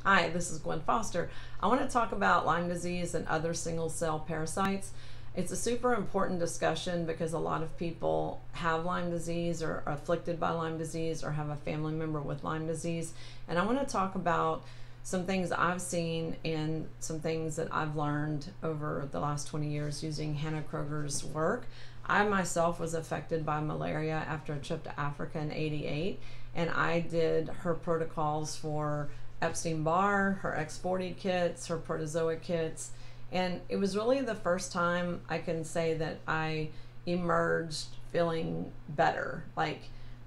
Hi, this is Gwen Foster. I want to talk about Lyme disease and other single cell parasites. It's a super important discussion because a lot of people have Lyme disease or are afflicted by Lyme disease or have a family member with Lyme disease. And I want to talk about some things I've seen and some things that I've learned over the last 20 years using Hannah Kroger's work. I myself was affected by malaria after a trip to Africa in '88, and I did her protocols for Epstein-Barr, her X40 kits, her protozoa kits, and it was really the first time I can say that I emerged feeling better. Like,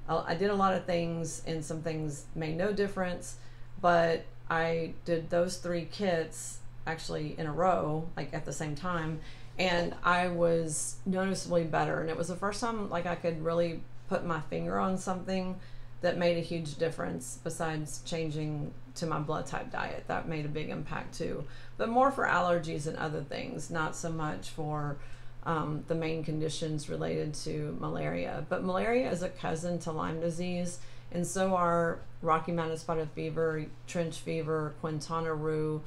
I did a lot of things and some things made no difference, but I did those 3 kits actually in a row, like at the same time, and I was noticeably better. And it was the first time like I could really put my finger on something that made a huge difference besides changing to my blood type diet. That made a big impact too, but more for allergies and other things, not so much for the main conditions related to malaria. But malaria is a cousin to Lyme disease, and so are Rocky Mountain spotted fever, trench fever, Quintana Roo.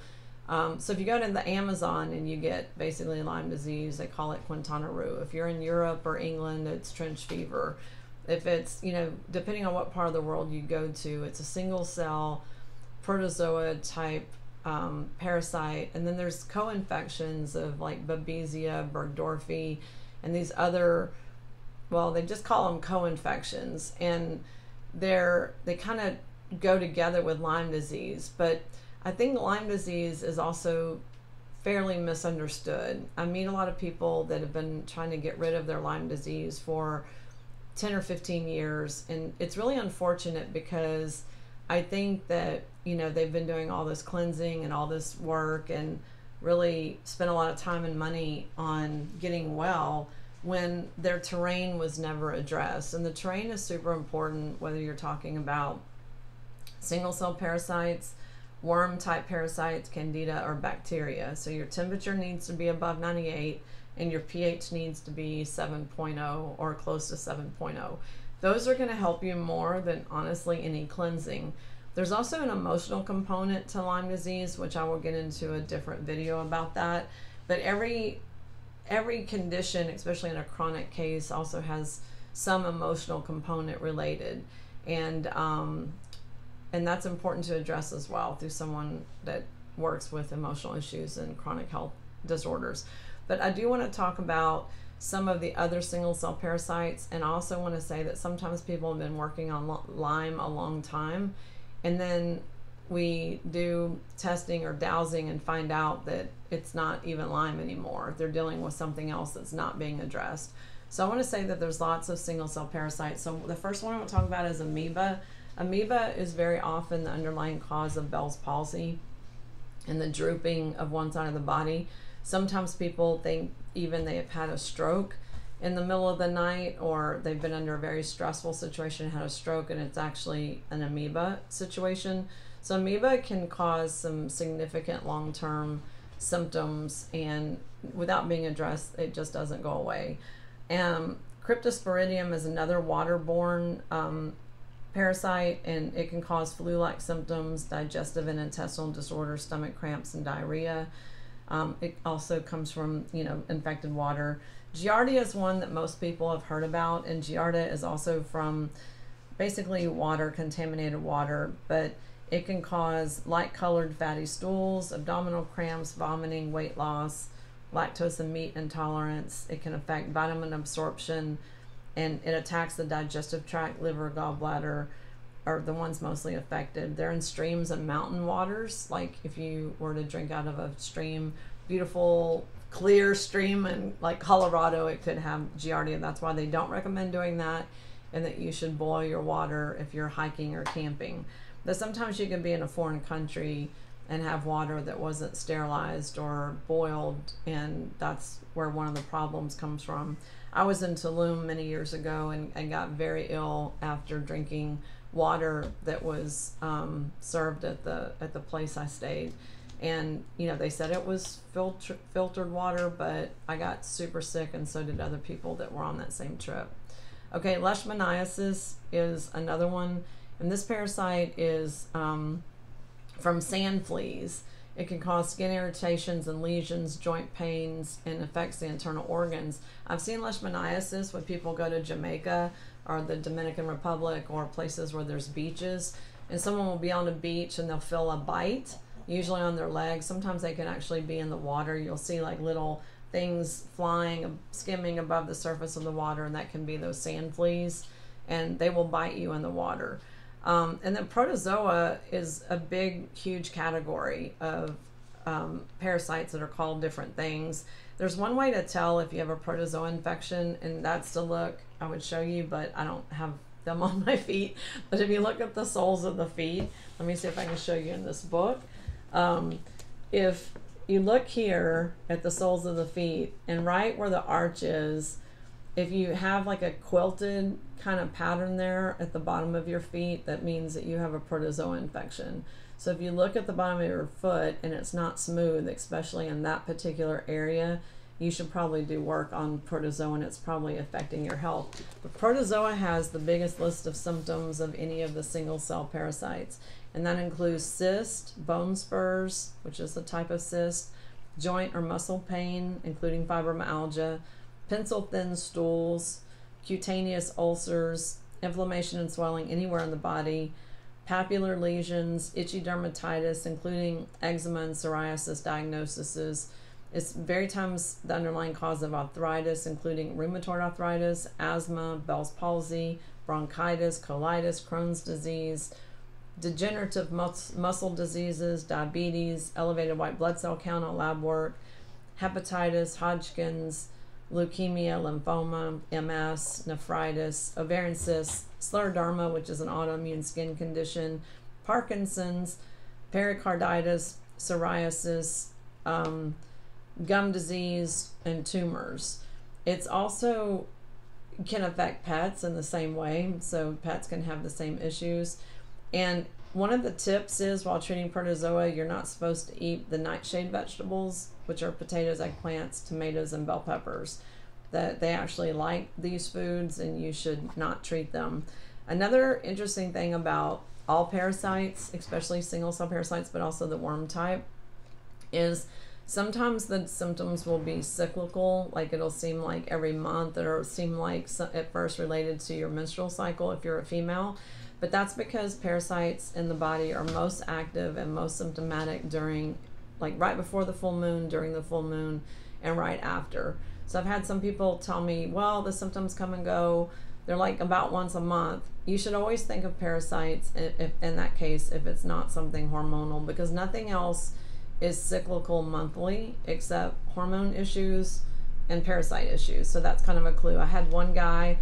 So if you go to the Amazon and you get basically Lyme disease, they call it Quintana Roo. If you're in Europe or England, it's trench fever. If it's, depending on what part of the world you go to, it's a single cell protozoa type parasite. And then there's co-infections of like Babesia, Burgdorferi, and these other, well, they just call them co-infections. And they kind of go together with Lyme disease. But I think Lyme disease is also fairly misunderstood. I meet a lot of people that have been trying to get rid of their Lyme disease for 10 or 15 years, and it's really unfortunate because I think that they've been doing all this cleansing and all this work and really spent a lot of time and money on getting well when their terrain was never addressed. And the terrain is super important, whether you're talking about single cell parasites, worm type parasites, candida, or bacteria. So your temperature needs to be above 98 and your pH needs to be 7.0 or close to 7.0. Those are going to help you more than honestly any cleansing. There's also an emotional component to Lyme disease, which I will get into a different video about that. But every condition, especially in a chronic case, also has some emotional component related, and that's important to address as well through someone that works with emotional issues and chronic health disorders. But I do want to talk about some of the other single cell parasites, and I also want to say that sometimes people have been working on Lyme a long time, and then we do testing or dowsing and find out that it's not even Lyme anymore. They're dealing with something else that's not being addressed. So I want to say that there's lots of single cell parasites. So the first one I want to talk about is amoeba. Amoeba is very often the underlying cause of Bell's palsy and the drooping of one side of the body. Sometimes people think even they have had a stroke in the middle of the night, or they've been under a very stressful situation and had a stroke, and it's actually an amoeba situation. So amoeba can cause some significant long-term symptoms, and without being addressed, it just doesn't go away. Cryptosporidium is another waterborne parasite, and it can cause flu-like symptoms, digestive and intestinal disorders, stomach cramps, and diarrhea. It also comes from, infected water. Giardia is one that most people have heard about, and Giardia is also from basically water, contaminated water, but it can cause light-colored fatty stools, abdominal cramps, vomiting, weight loss, lactose and meat intolerance. It can affect vitamin absorption, and it attacks the digestive tract, liver, gallbladder are the ones mostly affected. They're in streams and mountain waters. Like if you were to drink out of a stream, beautiful clear stream in like Colorado, it could have Giardia. That's why they don't recommend doing that, and that you should boil your water if you're hiking or camping. But sometimes you can be in a foreign country and have water that wasn't sterilized or boiled, and that's where one of the problems comes from. I was in Tulum many years ago and got very ill after drinking water that was served at the place I stayed, and they said it was filtered water, but I got super sick, and so did other people that were on that same trip. Okay, leishmaniasis is another one, and this parasite is from sand fleas. It can cause skin irritations and lesions, joint pains, and affects the internal organs. I've seen leishmaniasis when people go to Jamaica or the Dominican Republic or places where there's beaches, and someone will be on a beach and they'll feel a bite, usually on their legs. Sometimes they can actually be in the water. You'll see like little things flying, skimming above the surface of the water, and that can be those sand fleas, and they will bite you in the water. And then protozoa is a big, huge category of parasites that are called different things. There's one way to tell if you have a protozoa infection, and that's to look, I would show you, but I don't have them on my feet. But if you look at the soles of the feet, let me see if I can show you in this book. If you look here at the soles of the feet, and right where the arch is, if you have like a quilted kind of pattern there at the bottom of your feet, that means that you have a protozoa infection. So if you look at the bottom of your foot and it's not smooth, especially in that particular area, you should probably do work on protozoa, and it's probably affecting your health. But protozoa has the biggest list of symptoms of any of the single cell parasites, and that includes cyst, bone spurs, which is a type of cyst, joint or muscle pain, including fibromyalgia, pencil thin stools, cutaneous ulcers, inflammation and swelling anywhere in the body, papular lesions, itchy dermatitis, including eczema and psoriasis diagnoses. It's very times the underlying cause of arthritis, including rheumatoid arthritis, asthma, Bell's palsy, bronchitis, colitis, Crohn's disease, degenerative muscle diseases, diabetes, elevated white blood cell count on lab work, hepatitis, Hodgkin's, leukemia, lymphoma, MS, nephritis, ovarian cysts, scleroderma, which is an autoimmune skin condition, Parkinson's, pericarditis, psoriasis, gum disease, and tumors. It's also can affect pets in the same way, so pets can have the same issues. And one of the tips is, while treating protozoa, you're not supposed to eat the nightshade vegetables, which are potatoes, eggplants, tomatoes, and bell peppers. That they actually like these foods, and you should not treat them. Another interesting thing about all parasites, especially single cell parasites, but also the worm type, is sometimes the symptoms will be cyclical, like it'll seem like every month, or it'll seem like at first related to your menstrual cycle if you're a female. But that's because parasites in the body are most active and most symptomatic during, like right before the full moon, during the full moon, and right after. So I've had some people tell me, well, the symptoms come and go. They're like about once a month. You should always think of parasites if, in that case, if it's not something hormonal, because nothing else is cyclical monthly except hormone issues and parasite issues. So that's kind of a clue. I had one guy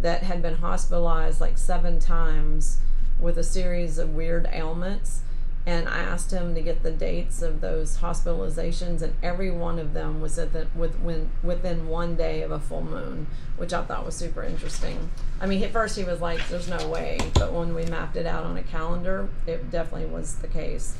that had been hospitalized like 7 times with a series of weird ailments, and I asked him to get the dates of those hospitalizations, and every one of them was within 1 day of a full moon, which I thought was super interesting. I mean, at first he was like, there's no way, but when we mapped it out on a calendar, it definitely was the case.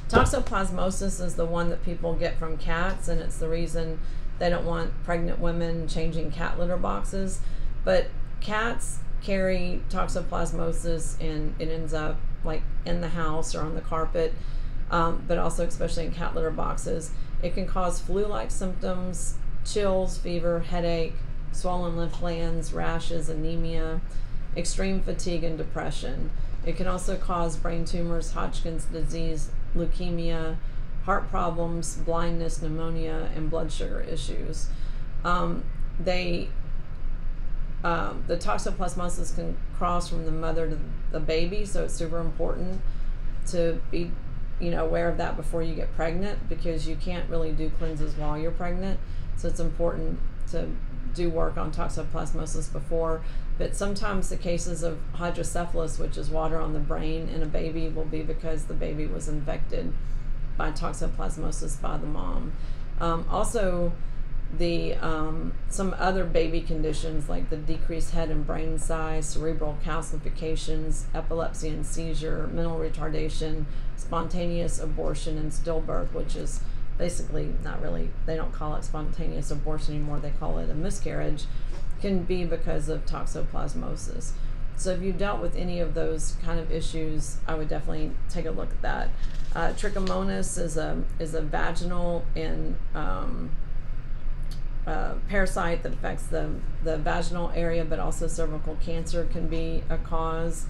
Toxoplasmosis is the one that people get from cats, and it's the reason they don't want pregnant women changing cat litter boxes. But cats carry toxoplasmosis, and it ends up like in the house or on the carpet, but also especially in cat litter boxes. It can cause flu-like symptoms, chills, fever, headache, swollen lymph glands, rashes, anemia, extreme fatigue, and depression. It can also cause brain tumors, Hodgkin's disease, leukemia, heart problems, blindness, pneumonia, and blood sugar issues. The toxoplasmosis can cross from the mother to the baby, so it's super important to be aware of that before you get pregnant, because you can't really do cleanses while you're pregnant. So it's important to do work on toxoplasmosis before. But sometimes the cases of hydrocephalus, which is water on the brain in a baby, will be because the baby was infected by toxoplasmosis by the mom. Also, some other baby conditions like the decreased head and brain size, cerebral calcifications, epilepsy and seizure, mental retardation, spontaneous abortion, and stillbirth, which is basically not really, they don't call it spontaneous abortion anymore, they call it a miscarriage, can be because of toxoplasmosis. So if you dealt with any of those kind of issues, I would definitely take a look at that. Trichomonas is a vaginal and parasite that affects the vaginal area, but also cervical cancer can be a cause.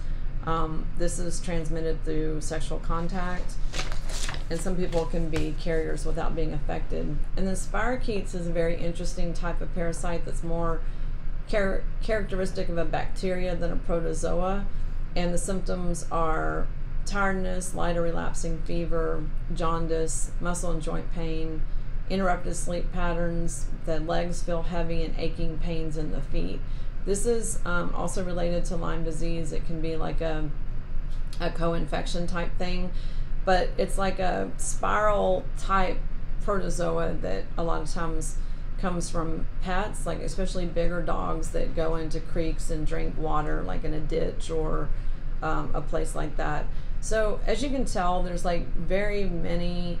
This is transmitted through sexual contact, and some people can be carriers without being affected. And then spirochetes is a very interesting type of parasite that's more characteristic of a bacteria than a protozoa, and the symptoms are tiredness, light or relapsing fever, jaundice, muscle and joint pain, interrupted sleep patterns, the legs feel heavy, and aching pains in the feet. This is also related to Lyme disease. It can be like a co-infection type thing, but it's like a spiral type protozoa that a lot of times comes from pets, like especially bigger dogs that go into creeks and drink water, like in a ditch or a place like that. So as you can tell, there's like very many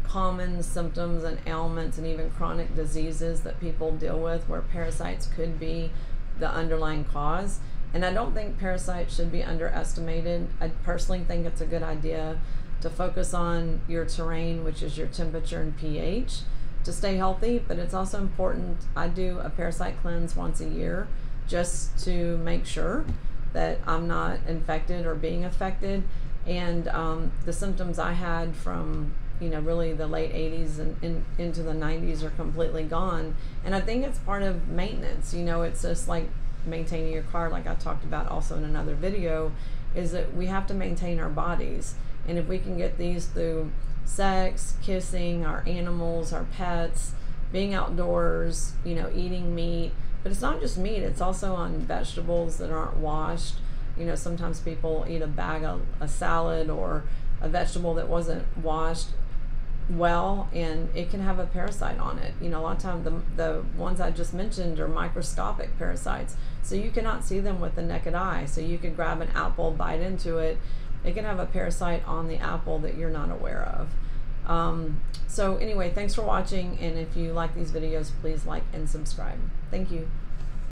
common symptoms and ailments and even chronic diseases that people deal with where parasites could be the underlying cause. And I don't think parasites should be underestimated. I personally think it's a good idea to focus on your terrain, which is your temperature and pH, to stay healthy. But it's also important, I do a parasite cleanse once a year just to make sure that I'm not infected or being affected. And the symptoms I had from really the late 80s and into the 90s are completely gone. And I think it's part of maintenance. It's just like maintaining your car, like I talked about also in another video, is that we have to maintain our bodies. And if we can get these through sex, kissing, our animals, our pets, being outdoors, eating meat. But it's not just meat, it's also on vegetables that aren't washed. Sometimes people eat a bag of a salad or a vegetable that wasn't washed well, and it can have a parasite on it. A lot of times the ones I just mentioned are microscopic parasites, so you cannot see them with the naked eye. So you could grab an apple, bite into it, it can have a parasite on the apple that you're not aware of. So anyway, thanks for watching, and if you like these videos, please like and subscribe. Thank you.